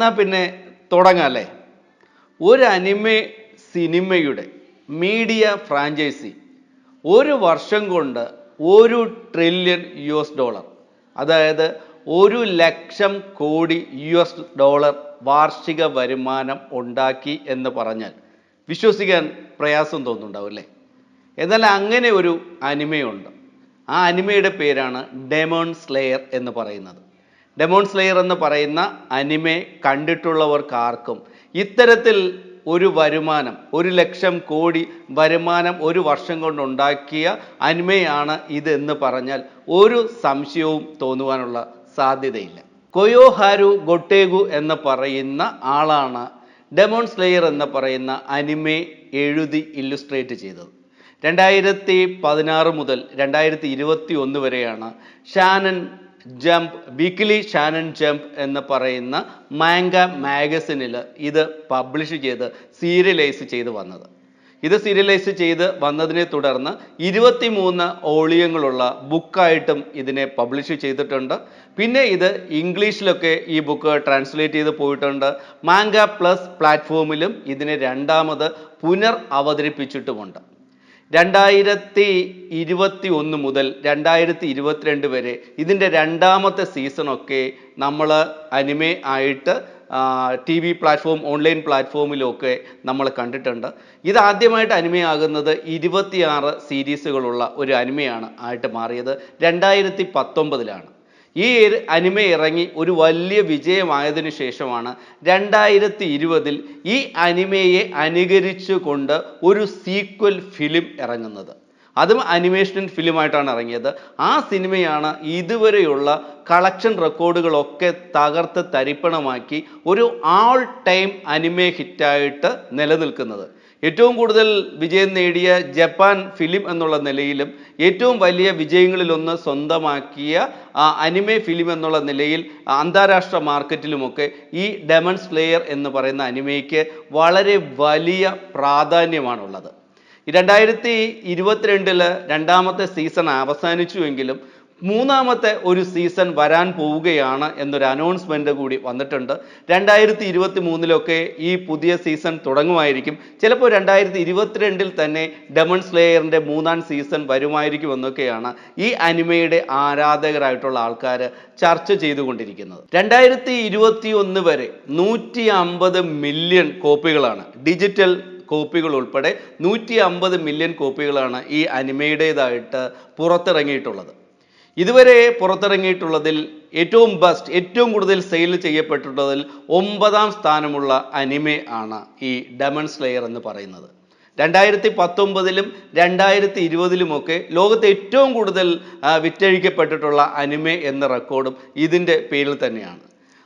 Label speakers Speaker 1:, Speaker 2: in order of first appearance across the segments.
Speaker 1: എന്നാൽ പിന്നെ തുടങ്ങാം അല്ലേ? ഒരു അനിമെ സിനിമയുടെ മീഡിയ ഫ്രാഞ്ചൈസി ഒരു വർഷം കൊണ്ട് $1 ട്രില്യൺ, അതായത് 1,00,000 കോടി വാർഷിക വരുമാനം ഉണ്ടാക്കി എന്ന് പറഞ്ഞാൽ വിശ്വസിക്കാൻ പ്രയാസം തോന്നുന്നുണ്ടാവും അല്ലേ? എന്നാൽ അങ്ങനെ ഒരു അനിമയുണ്ട്. ആ അനിമയുടെ പേരാണ് ഡെമോൺ സ്ലെയർ എന്ന് പറയുന്നത്. ഡെമോൺ സ്ലെയർ എന്ന് പറയുന്ന അനിമെ കണ്ടിട്ടുള്ളവർക്കാർക്കും ഇത്തരത്തിൽ ഒരു വരുമാനം 1,00,000 കോടി വരുമാനം ഒരു വർഷം കൊണ്ട് ഉണ്ടാക്കിയ അനിമയാണ് ഇതെന്ന് പറഞ്ഞാൽ ഒരു സംശയവും തോന്നുവാനുള്ള സാധ്യതയില്ല. കൊയോഹാരു ഗൊട്ടേഗു എന്ന് പറയുന്ന ആളാണ് ഡെമോൺ സ്ലെയർ എന്ന് പറയുന്ന അനിമെ എഴുതി ഇല്ലുസ്ട്രേറ്റ് ചെയ്തത്. 2016 മുതൽ 2021 വരെയാണ് Shannon jump, weekly Shannon jump എന്ന് പറയുന്ന മാംഗ മാഗസിനിൽ ഇത് പബ്ലിഷ് ചെയ്ത് സീരിയലൈസ് ചെയ്ത് വന്നത്. ഇത് സീരിയലൈസ് ചെയ്ത് വന്നതിനെ തുടർന്ന് 23 ഓളിയങ്ങളുള്ള ബുക്കായിട്ടും ഇതിനെ പബ്ലിഷ് ചെയ്തിട്ടുണ്ട്. പിന്നെ ഇത് ഇംഗ്ലീഷിലൊക്കെ ഈ ബുക്ക് ട്രാൻസ്ലേറ്റ് ചെയ്ത് പോയിട്ടുണ്ട്. മാംഗ പ്ലസ് പ്ലാറ്റ്ഫോമിലും ഇതിനെ രണ്ടാമത് അവതരിപ്പിച്ചിട്ടുമുണ്ട്. 2021 മുതൽ 2022 വരെ ഇതിൻ്റെ രണ്ടാമത്തെ സീസണൊക്കെ നമ്മൾ അനിമെ ആയിട്ട് TV പ്ലാറ്റ്ഫോം, ഓൺലൈൻ പ്ലാറ്റ്ഫോമിലൊക്കെ നമ്മൾ കണ്ടിട്ടുണ്ട്. ഇത് ആദ്യമായിട്ട് അനിമെ ആകുന്നത് 26 സീരീസുകളുള്ള ഒരു അനിമയാണ് ആയിട്ട് മാറിയത് 2019 ഈ അനിമെ ഇറങ്ങി ഒരു വലിയ വിജയമായതിനു ശേഷമാണ് 2020 ഈ അനിമയെ അനുകരിച്ചുകൊണ്ട് ഒരു സീക്വൽ ഫിലിം ഇറങ്ങുന്നത്. അതും അനിമേഷൻ ഫിലിമായിട്ടാണ് ഇറങ്ങിയത്. ആ സിനിമയാണ് ഇതുവരെയുള്ള കളക്ഷൻ റെക്കോർഡുകളൊക്കെ തകർത്ത് തരിപ്പണമാക്കി ഒരു ആൾ ടൈം അനിമെ ഹിറ്റായിട്ട് നിലനിൽക്കുന്നത്. ഏറ്റവും കൂടുതൽ വിജയം നേടിയ ജപ്പാൻ ഫിലിം എന്നുള്ള നിലയിലും ഏറ്റവും വലിയ വിജയങ്ങളിലൊന്ന് സ്വന്തമാക്കിയ അനിമെ ഫിലിം എന്നുള്ള നിലയിൽ അന്താരാഷ്ട്ര മാർക്കറ്റിലുമൊക്കെ ഈ ഡെമൺ സ്ലെയർ എന്ന് പറയുന്ന അനിമയ്ക്ക് വളരെ വലിയ പ്രാധാന്യമാണുള്ളത്. 2022 രണ്ടാമത്തെ സീസൺ അവസാനിച്ചുവെങ്കിലും മൂന്നാമത്തെ ഒരു സീസൺ വരാൻ പോവുകയാണ് എന്നൊരു അനൗൺസ്മെന്റ് കൂടി വന്നിട്ടുണ്ട്. 2023 ഈ പുതിയ സീസൺ തുടങ്ങുമായിരിക്കും. ചിലപ്പോൾ 2022 തന്നെ ഡെമൺ സ്ലെയറിന്റെ 3ാം സീസൺ വരുമായിരിക്കും എന്നൊക്കെയാണ് ഈ അനിമയുടെ ആരാധകരായിട്ടുള്ള ആൾക്കാർ ചർച്ച ചെയ്തുകൊണ്ടിരിക്കുന്നത്. 2021 വരെ 150 മില്യൺ കോപ്പികളാണ്, ഡിജിറ്റൽ കോപ്പികൾ ഉൾപ്പെടെ 150 മില്യൺ കോപ്പികളാണ് ഈ അനിമയുടേതായിട്ട് പുറത്തിറങ്ങിയിട്ടുള്ളത്. ഇതുവരെ പുറത്തിറങ്ങിയിട്ടുള്ളതിൽ ഏറ്റവും കൂടുതൽ സെയിൽ ചെയ്യപ്പെട്ടിട്ടുള്ളതിൽ 9ാം സ്ഥാനമുള്ള അനിമെ ആണ് ഈ ഡെമൺ സ്ലെയർ എന്ന് പറയുന്നത്. 2019 2020 ലോകത്തെ ഏറ്റവും കൂടുതൽ വിറ്റഴിക്കപ്പെട്ടിട്ടുള്ള അനിമെ എന്ന റെക്കോർഡും ഇതിൻ്റെ പേരിൽ തന്നെയാണ്.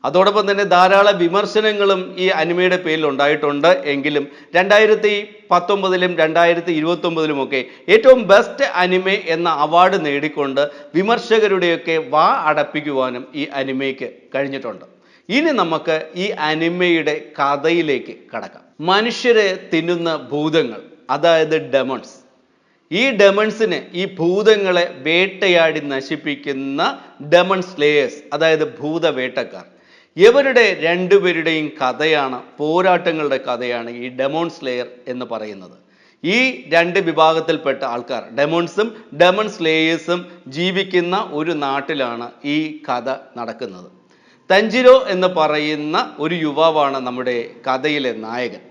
Speaker 1: അതോടൊപ്പം തന്നെ ധാരാളം വിമർശനങ്ങളും ഈ അനിമയുടെ പേരിൽ ഉണ്ടായിട്ടുണ്ട്. എങ്കിലും 2019 2029 ഏറ്റവും ബെസ്റ്റ് അനിമെ എന്ന അവാർഡ് നേടിക്കൊണ്ട് വിമർശകരുടെയൊക്കെ വാ അടപ്പിക്കുവാനും ഈ അനിമയ്ക്ക് കഴിഞ്ഞിട്ടുണ്ട്. ഇനി നമുക്ക് ഈ അനിമയുടെ കഥയിലേക്ക് കടക്കാം. മനുഷ്യരെ തിന്നുന്ന ഭൂതങ്ങൾ, അതായത് ഡെമൺസ്. ഈ ഡെമൺസിനെ, ഈ ഭൂതങ്ങളെ വേട്ടയാടി നശിപ്പിക്കുന്ന ഡെമൺ സ്ലേയേഴ്സ്, അതായത് ഭൂതവേട്ടക്കാർ, ഇവരുടെ രണ്ടുപേരുടെയും കഥയാണ്, പോരാട്ടങ്ങളുടെ കഥയാണ് ഈ ഡെമോൺ സ്ലെയർ എന്ന് പറയുന്നത്. ഈ രണ്ട് വിഭാഗത്തിൽപ്പെട്ട ആൾക്കാർ, ഡെമോൺസും ഡെമൺ സ്ലേയേഴ്സും ജീവിക്കുന്ന ഒരു നാട്ടിലാണ് ഈ കഥ നടക്കുന്നത്. തഞ്ചിരോ എന്ന് പറയുന്ന ഒരു യുവാവാണ് നമ്മുടെ കഥയിലെ നായകൻ.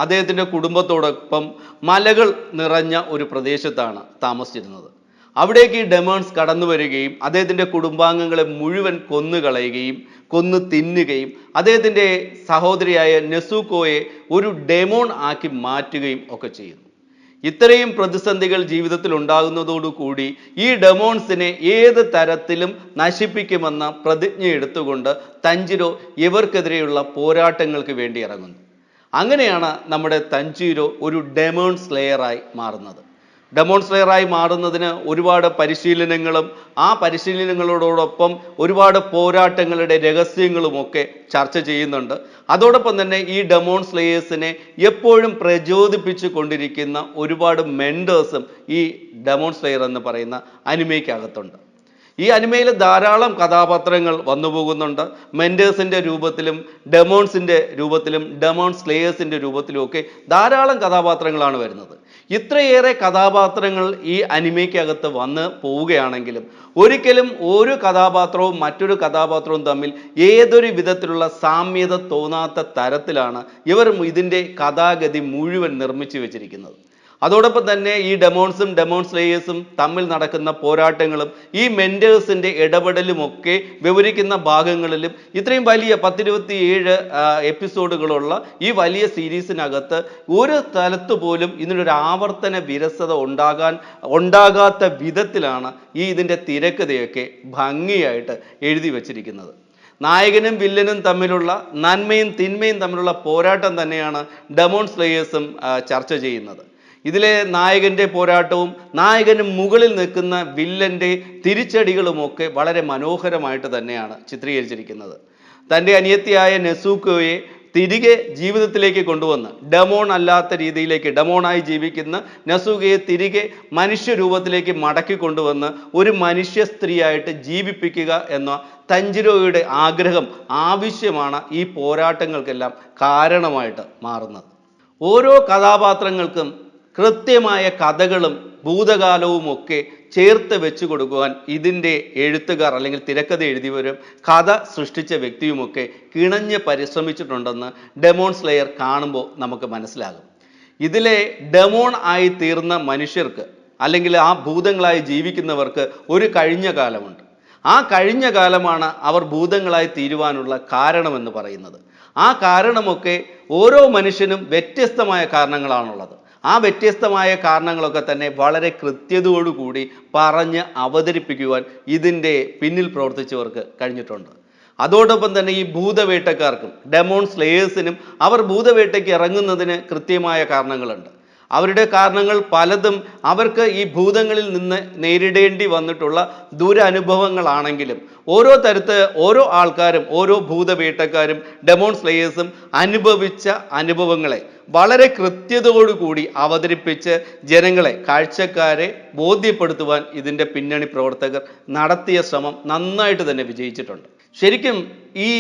Speaker 1: അദ്ദേഹത്തിൻ്റെ കുടുംബത്തോടൊപ്പം മലകൾ നിറഞ്ഞ ഒരു പ്രദേശത്താണ് താമസിച്ചിരുന്നത്. അവിടേക്ക് ഈ ഡെമോൺസ് കടന്നു വരികയും അദ്ദേഹത്തിൻ്റെ കുടുംബാംഗങ്ങളെ മുഴുവൻ കൊന്നു തിന്നുകയും അദ്ദേഹത്തിൻ്റെ സഹോദരിയായ നെസുക്കോയെ ഒരു ഡെമോൺ ആക്കി മാറ്റുകയും ഒക്കെ ചെയ്യുന്നു. ഇത്രയും പ്രതിസന്ധികൾ ജീവിതത്തിൽ ഉണ്ടാകുന്നതോടുകൂടി ഈ ഡെമോൺസിനെ ഏത് തരത്തിലും നശിപ്പിക്കുമെന്ന പ്രതിജ്ഞ എടുത്തുകൊണ്ട് തഞ്ചിരോ ഇവർക്കെതിരെയുള്ള പോരാട്ടങ്ങൾക്ക് വേണ്ടി ഇറങ്ങുന്നു. അങ്ങനെയാണ് നമ്മുടെ തഞ്ചിരോ ഒരു ഡെമോൺ സ്ലെയറായി മാറുന്നത്. ഡെമോൺ സ്ലെയറായി മാറുന്നതിന് ഒരുപാട് പരിശീലനങ്ങളും ആ പരിശീലനങ്ങളോടൊപ്പം ഒരുപാട് പോരാട്ടങ്ങളുടെ രഹസ്യങ്ങളുമൊക്കെ ചർച്ച ചെയ്യുന്നുണ്ട്. അതോടൊപ്പം തന്നെ ഈ ഡെമോൺ സ്ലെയേഴ്സിനെ എപ്പോഴും പ്രചോദിപ്പിച്ചു കൊണ്ടിരിക്കുന്ന ഒരുപാട് മെൻറ്റേഴ്സും ഈ ഡെമോൺ സ്ലെയർ എന്ന് പറയുന്ന അനിമയ്ക്കകത്തുണ്ട്. ഈ അനിമയിൽ ധാരാളം കഥാപാത്രങ്ങൾ വന്നു പോകുന്നുണ്ട്. മെൻറ്റേഴ്സിൻ്റെ രൂപത്തിലും ഡെമോൺസിൻ്റെ രൂപത്തിലും ഡെമോൺ സ്ലേയേഴ്സിൻ്റെ രൂപത്തിലും ഒക്കെ ധാരാളം കഥാപാത്രങ്ങളാണ് വരുന്നത്. ഇത്രയേറെ കഥാപാത്രങ്ങൾ ഈ അനിമയ്ക്കകത്ത് വന്ന് പോവുകയാണെങ്കിലും ഒരിക്കലും ഒരു കഥാപാത്രവും മറ്റൊരു കഥാപാത്രവും തമ്മിൽ ഏതൊരു വിധത്തിലുള്ള സാമ്യത തോന്നാത്ത തരത്തിലാണ് ഇവർ ഇതിൻ്റെ കഥാഗതി മുഴുവൻ നിർമ്മിച്ചു വെച്ചിരിക്കുന്നത്. അതോടൊപ്പം തന്നെ ഈ ഡെമോൺസും ഡെമോൺ സ്ലേയേഴ്സും തമ്മിൽ നടക്കുന്ന പോരാട്ടങ്ങളും ഈ മെൻറ്റേഴ്സിൻ്റെ ഇടപെടലുമൊക്കെ വിവരിക്കുന്ന ഭാഗങ്ങളിലും ഇത്രയും വലിയ 10-27 എപ്പിസോഡുകളുള്ള ഈ വലിയ സീരീസിനകത്ത് ഒരു സ്ഥലത്ത് പോലും ഇതിനൊരു ആവർത്തന വിരസത ഉണ്ടാകാത്ത വിധത്തിലാണ് ഇതിൻ്റെ തിരക്കഥയൊക്കെ ഭംഗിയായിട്ട് എഴുതി വച്ചിരിക്കുന്നത്. നായകനും വില്ലനും തമ്മിലുള്ള നന്മയും തിന്മയും തമ്മിലുള്ള പോരാട്ടം തന്നെയാണ് ഡെമോൺ സ്ലേയേഴ്സും ചർച്ച ചെയ്യുന്നത്. ഇതിലെ നായകൻ്റെ പോരാട്ടവും നായകന് മുകളിൽ നിൽക്കുന്ന വില്ലൻ്റെ തിരിച്ചടികളുമൊക്കെ വളരെ മനോഹരമായിട്ട് തന്നെയാണ് ചിത്രീകരിച്ചിരിക്കുന്നത്. തൻ്റെ അനിയത്തിയായ നെസൂക്കോയെ തിരികെ ജീവിതത്തിലേക്ക് കൊണ്ടുവന്ന് ഡെമോൺ അല്ലാത്ത രീതിയിലേക്ക് ഡെമോണായി ജീവിക്കുന്ന നെസൂക്കയെ തിരികെ മനുഷ്യരൂപത്തിലേക്ക് മടക്കി കൊണ്ടുവന്ന് ഒരു മനുഷ്യ സ്ത്രീയായിട്ട് ജീവിപ്പിക്കുക എന്ന തഞ്ചിരോയുടെ ആഗ്രഹം ആവശ്യമാണ് ഈ പോരാട്ടങ്ങൾക്കെല്ലാം കാരണമായിട്ട് മാറുന്നത്. ഓരോ കഥാപാത്രങ്ങൾക്കും കൃത്യമായ കഥകളും ഭൂതകാലവും ഒക്കെ ചേർത്ത് വെച്ചു കൊടുക്കുവാൻ ഇതിൻ്റെ എഴുത്തുകാർ അല്ലെങ്കിൽ തിരക്കഥ എഴുതിയവരും കഥ സൃഷ്ടിച്ച വ്യക്തിയുമൊക്കെ കിണഞ്ഞ് പരിശ്രമിച്ചിട്ടുണ്ടെന്ന് ഡെമോൺ സ്ലേയർ കാണുമ്പോൾ നമുക്ക് മനസ്സിലാകും. ഇതിലെ ഡെമോൺ ആയി തീർന്ന മനുഷ്യർക്ക് അല്ലെങ്കിൽ ആ ഭൂതങ്ങളായി ജീവിക്കുന്നവർക്ക് ഒരു കഴിഞ്ഞ കാലമുണ്ട്. ആ കഴിഞ്ഞ കാലമാണ് അവർ ഭൂതങ്ങളായി തീരുവാനുള്ള കാരണമെന്ന് പറയുന്നത്. ആ കാരണമൊക്കെ ഓരോ മനുഷ്യനും വ്യത്യസ്തമായ കാരണങ്ങളാണുള്ളത്. ആ വ്യത്യസ്തമായ കാരണങ്ങളൊക്കെ തന്നെ വളരെ കൃത്യതയോടുകൂടി പറഞ്ഞ് അവതരിപ്പിക്കുവാൻ ഇതിൻ്റെ പിന്നിൽ പ്രവർത്തിച്ചവർക്ക് കഴിഞ്ഞിട്ടുണ്ട്. അതോടൊപ്പം തന്നെ ഈ ഭൂതവേട്ടക്കാർക്കും ഡെമോൺ സ്ലേയേഴ്സിനും അവർ ഭൂതവേട്ടയ്ക്ക് ഇറങ്ങുന്നതിന് കൃത്യമായ കാരണങ്ങളുണ്ട്. അവരുടെ കാരണങ്ങൾ പലതും അവർക്ക് ഈ ഭൂതങ്ങളിൽ നിന്ന് നേരിടേണ്ടി വന്നിട്ടുള്ള ദുരനുഭവങ്ങളാണെങ്കിലും ഓരോ ആൾക്കാരും ഓരോ ഭൂതവേട്ടക്കാരും ഡെമോൺ സ്ലേയേഴ്സും അനുഭവിച്ച അനുഭവങ്ങളെ വളരെ കൃത്യതയോടുകൂടി അവതരിപ്പിച്ച് ജനങ്ങളെ കാഴ്ചക്കാരെ ബോധ്യപ്പെടുത്തുവാൻ ഇതിൻ്റെ പിന്നണി പ്രവർത്തകർ നടത്തിയ ശ്രമം നന്നായിട്ട് തന്നെ വിജയിച്ചിട്ടുണ്ട്. ശരിക്കും ഈ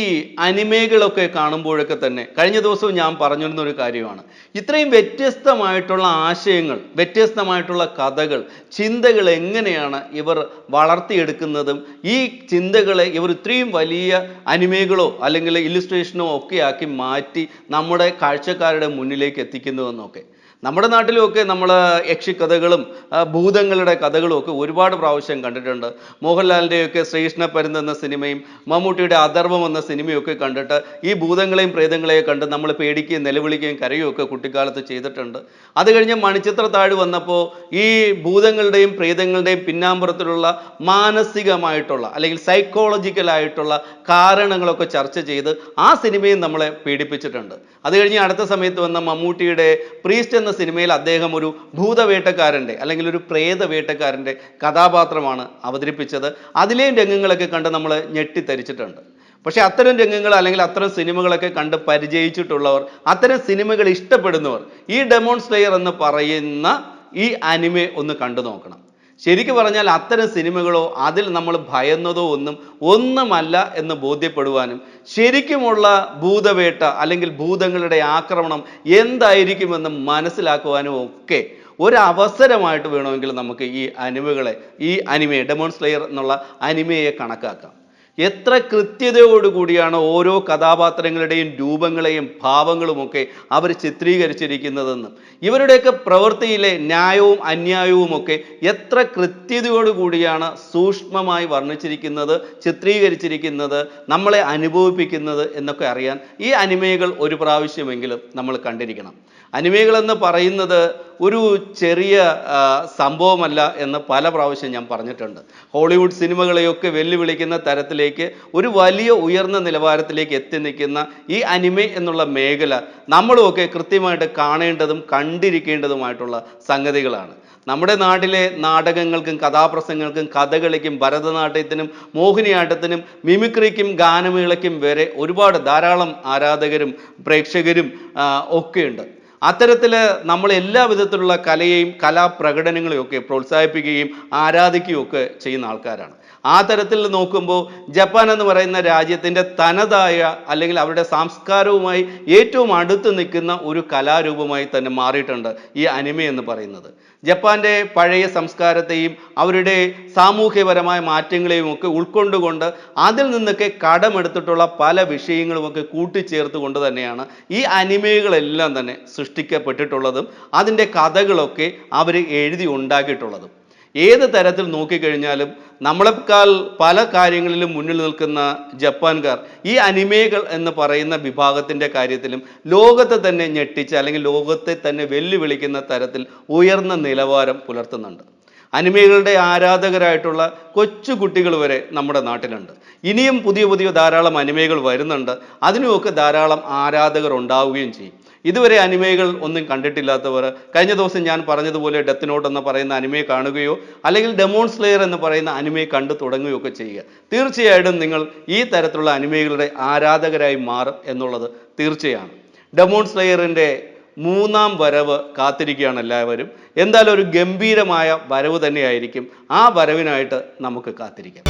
Speaker 1: അനിമേകളൊക്കെ കാണുമ്പോഴൊക്കെ തന്നെ കഴിഞ്ഞ ദിവസവും ഞാൻ പറഞ്ഞിരുന്ന ഒരു കാര്യമാണ്, ഇത്രയും വ്യത്യസ്തമായിട്ടുള്ള ആശയങ്ങൾ, വ്യത്യസ്തമായിട്ടുള്ള കഥകൾ, ചിന്തകൾ എങ്ങനെയാണ് ഇവർ വളർത്തിയെടുക്കുന്നതും ഈ ചിന്തകളെ ഇവർ ഇത്രയും വലിയ അനിമേകളോ അല്ലെങ്കിൽ ഇല്ലുസ്ട്രേഷനോ ഒക്കെ ആക്കി മാറ്റി നമ്മുടെ കാഴ്ചക്കാരുടെ മുന്നിലേക്ക് എത്തിക്കുന്നുവെന്നൊക്കെ. നമ്മുടെ നാട്ടിലുമൊക്കെ നമ്മൾ യക്ഷിക്കഥകളും ഭൂതങ്ങളുടെ കഥകളും ഒക്കെ ഒരുപാട് പ്രാവശ്യം കണ്ടിട്ടുണ്ട്. മോഹൻലാലിൻ്റെയൊക്കെ ശ്രീകൃഷ്ണ പരുന്ത് എന്ന സിനിമയും മമ്മൂട്ടിയുടെ അധർവം എന്ന സിനിമയൊക്കെ കണ്ടിട്ട് ഈ ഭൂതങ്ങളെയും പ്രേതങ്ങളെയും കണ്ട് നമ്മൾ പേടിക്കുകയും നിലവിളിക്കുകയും കരയുകയും ഒക്കെ കുട്ടിക്കാലത്ത് ചെയ്തിട്ടുണ്ട്. അത് കഴിഞ്ഞ് മണിച്ചിത്രത്താഴ് വന്നപ്പോൾ ഈ ഭൂതങ്ങളുടെയും പ്രേതങ്ങളുടെയും പിന്നാമ്പുറത്തിലുള്ള മാനസികമായിട്ടുള്ള അല്ലെങ്കിൽ സൈക്കോളജിക്കലായിട്ടുള്ള കാരണങ്ങളൊക്കെ ചർച്ച ചെയ്ത് ആ സിനിമയും നമ്മളെ പീഡിപ്പിച്ചിട്ടുണ്ട്. അത് കഴിഞ്ഞ് അടുത്ത സമയത്ത് വന്ന മമ്മൂട്ടിയുടെ പ്രീസ്റ്റ് എന്ന സിനിമയിൽ അദ്ദേഹം ഒരു ഭൂതവേട്ടക്കാരൻ്റെ അല്ലെങ്കിൽ ഒരു പ്രേതവേട്ടക്കാരൻ്റെ കഥാപാത്രമാണ് അവതരിപ്പിച്ചത്. അതിലെയും രംഗങ്ങളൊക്കെ കണ്ട് നമ്മൾ ഞെട്ടിത്തരിച്ചിട്ടുണ്ട്. പക്ഷെ അത്തരം രംഗങ്ങൾ അല്ലെങ്കിൽ അത്തരം സിനിമകളൊക്കെ കണ്ട് പരിചയിച്ചിട്ടുള്ളവർ, അത്തരം സിനിമകൾ ഇഷ്ടപ്പെടുന്നവർ ഈ ഡെമോൺ സ്ലേയർ എന്ന് പറയുന്ന ഈ അനിമെ ഒന്ന് കണ്ടു നോക്കണം. ശരിക്കും പറഞ്ഞാൽ അത്തരം സിനിമകളോ അതിൽ നമ്മൾ ഭയന്നതോ ഒന്നുമല്ല എന്ന് ബോധ്യപ്പെടുവാനും ശരിക്കുമുള്ള ഭൂതവേട്ട അല്ലെങ്കിൽ ഭൂതങ്ങളുടെ ആക്രമണം എന്തായിരിക്കുമെന്ന് മനസ്സിലാക്കുവാനും ഒക്കെ ഒരവസരമായിട്ട് വേണമെങ്കിൽ നമുക്ക് ഈ അനിമയെ ഡെമോൺ സ്ലേയർ എന്നുള്ള അനിമയെ കണക്കാക്കാം. എത്ര കൃത്യതയോടുകൂടിയാണ് ഓരോ കഥാപാത്രങ്ങളുടെയും രൂപങ്ങളെയും ഭാവങ്ങളുമൊക്കെ അവർ ചിത്രീകരിച്ചിരിക്കുന്നതെന്നും ഇവരുടെയൊക്കെ പ്രവൃത്തിയിലെ ന്യായവും അന്യായവും ഒക്കെ എത്ര കൃത്യതയോടുകൂടിയാണ് സൂക്ഷ്മമായി വർണ്ണിച്ചിരിക്കുന്നത്, ചിത്രീകരിച്ചിരിക്കുന്നത്, നമ്മളെ അനുഭവിപ്പിക്കുന്നത് എന്നൊക്കെ അറിയാൻ ഈ അനിമകൾ ഒരു പ്രാവശ്യമെങ്കിലും നമ്മൾ കണ്ടിരിക്കണം. അനിമകൾ എന്ന് പറയുന്നത് ഒരു ചെറിയ സംഭവമല്ല എന്ന് പല പ്രാവശ്യം ഞാൻ പറഞ്ഞിട്ടുണ്ട്. ഹോളിവുഡ് സിനിമകളെയൊക്കെ വെല്ലുവിളിക്കുന്ന തരത്തിലേക്ക് ഒരു വലിയ ഉയർന്ന നിലവാരത്തിലേക്ക് എത്തി നിൽക്കുന്ന ഈ അനിമെ എന്നുള്ള മേഖല നമ്മളുമൊക്കെ കൃത്യമായിട്ട് കാണേണ്ടതും കണ്ടിരിക്കേണ്ടതുമായിട്ടുള്ള സംഗതികളാണ്. നമ്മുടെ നാട്ടിലെ നാടകങ്ങൾക്കും കഥാപ്രസംഗങ്ങൾക്കും കഥകളിക്കും ഭരതനാട്യത്തിനും മോഹിനിയാട്ടത്തിനും മിമിക്രിക്കും ഗാനമേളയ്ക്കും വരെ ധാരാളം ആരാധകരും പ്രേക്ഷകരും ഒക്കെയുണ്ട്. അത്തരത്തിൽ നമ്മൾ എല്ലാ വിധത്തിലുള്ള കലയെയും കലാപ്രകടനങ്ങളെയും ഒക്കെ പ്രോത്സാഹിപ്പിക്കുകയും ആരാധിക്കുകയും ഒക്കെ ചെയ്യുന്ന ആൾക്കാരാണ്. ആ തരത്തിൽ നോക്കുമ്പോൾ ജപ്പാൻ എന്ന് പറയുന്ന രാജ്യത്തിൻ്റെ തനതായ അല്ലെങ്കിൽ അവരുടെ സംസ്കാരവുമായി ഏറ്റവും അടുത്ത് നിൽക്കുന്ന ഒരു കലാരൂപമായി തന്നെ മാറിയിട്ടുണ്ട് ഈ അനിമെ എന്ന് പറയുന്നത്. ജപ്പാന്റെ പഴയ സംസ്കാരത്തെയും അവരുടെ സാമൂഹ്യപരമായ മാറ്റങ്ങളെയും ഒക്കെ ഉൾക്കൊണ്ടുകൊണ്ട് അതിൽ നിന്നൊക്കെ കടമെടുത്തിട്ടുള്ള പല വിഷയങ്ങളുമൊക്കെ കൂട്ടിച്ചേർത്തുകൊണ്ട് തന്നെയാണ് ഈ അനിമകളെല്ലാം തന്നെ സൃഷ്ടിക്കപ്പെട്ടിട്ടുള്ളതും അതിൻ്റെ കഥകളൊക്കെ അവർ എഴുതി ഉണ്ടാക്കിയിട്ടുള്ളതും. ഏത് തരത്തിൽ നോക്കിക്കഴിഞ്ഞാലും നമ്മളെക്കാൾ പല കാര്യങ്ങളിലും മുന്നിൽ നിൽക്കുന്ന ജപ്പാൻകാർ ഈ അനിമേകൾ എന്ന് പറയുന്ന വിഭാഗത്തിൻ്റെ കാര്യത്തിലും ലോകത്തെ തന്നെ ഞെട്ടിച്ച് അല്ലെങ്കിൽ ലോകത്തെ തന്നെ വെല്ലുവിളിക്കുന്ന തരത്തിൽ ഉയർന്ന നിലവാരം പുലർത്തുന്നുണ്ട്. അനിമകളുടെ ആരാധകരായിട്ടുള്ള കൊച്ചു കുട്ടികൾ വരെ നമ്മുടെ നാട്ടിലുണ്ട്. ഇനിയും പുതിയ പുതിയ ധാരാളം അനിമകൾ വരുന്നുണ്ട്. അതിനുമൊക്കെ ധാരാളം ആരാധകർ ഉണ്ടാവുകയും ചെയ്യും. ഇതുവരെ അനിമകൾ ഒന്നും കണ്ടിട്ടില്ലാത്തവർ കഴിഞ്ഞ ദിവസം ഞാൻ പറഞ്ഞതുപോലെ ഡെത്ത് നോട്ട് എന്ന് പറയുന്ന അനിമയെ കാണുകയോ അല്ലെങ്കിൽ ഡെമോൺ സ്ലെയർ എന്ന് പറയുന്ന അനിമയെ കണ്ടു തുടങ്ങുകയോ ഒക്കെ ചെയ്യുക. തീർച്ചയായിട്ടും നിങ്ങൾ ഈ തരത്തിലുള്ള അനിമകളുടെ ആരാധകരായി മാറും എന്നുള്ളത് തീർച്ചയാണ്. ഡെമോൺ സ്ലെയറിൻ്റെ 3ാം വരവ് കാത്തിരിക്കുകയാണ് എല്ലാവരും. എന്തായാലും ഒരു ഗംഭീരമായ വരവ് തന്നെയായിരിക്കും. ആ വരവിനായിട്ട് നമുക്ക് കാത്തിരിക്കാം.